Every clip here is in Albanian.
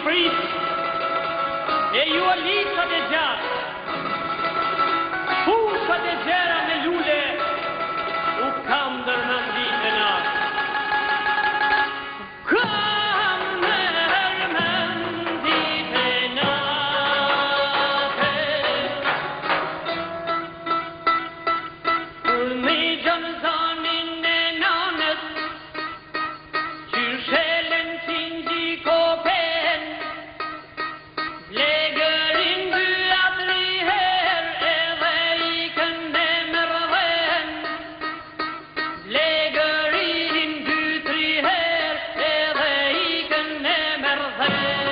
prit, e ju alisat e gjatë, fushat e gjera me lule, u kam dërmëndit e natë. Kam dërmëndit e natë, kur me gjënë zanin e nanët, qyshelen qingji kopen, legërin byat riher edhe i kënde mërven, legërin byt riher edhe i kënde mërven.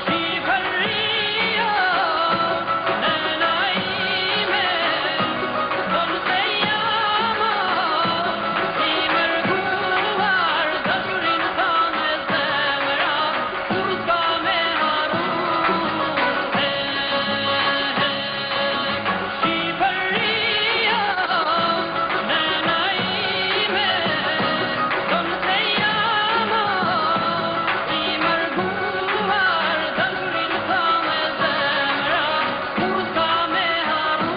Shqipëria, nëna ime, tonë se jama, i mërguar dëshurin sa me zemra, kur s'ka me haru. Shqipëria, nëna ime, tonë se jama, i mërguar dëshurin sa me zemra, kur s'ka me haru.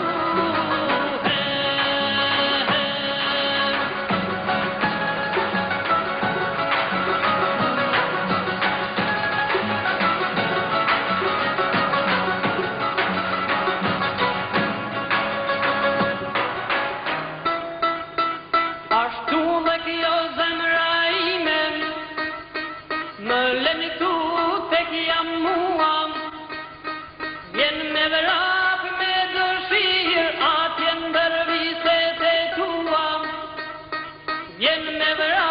Ashtu dhe kjo zemra ime, më leni tu tek jam mua, vjen me vrap me dëshirë atje ndër viset e tua, vjen me vrap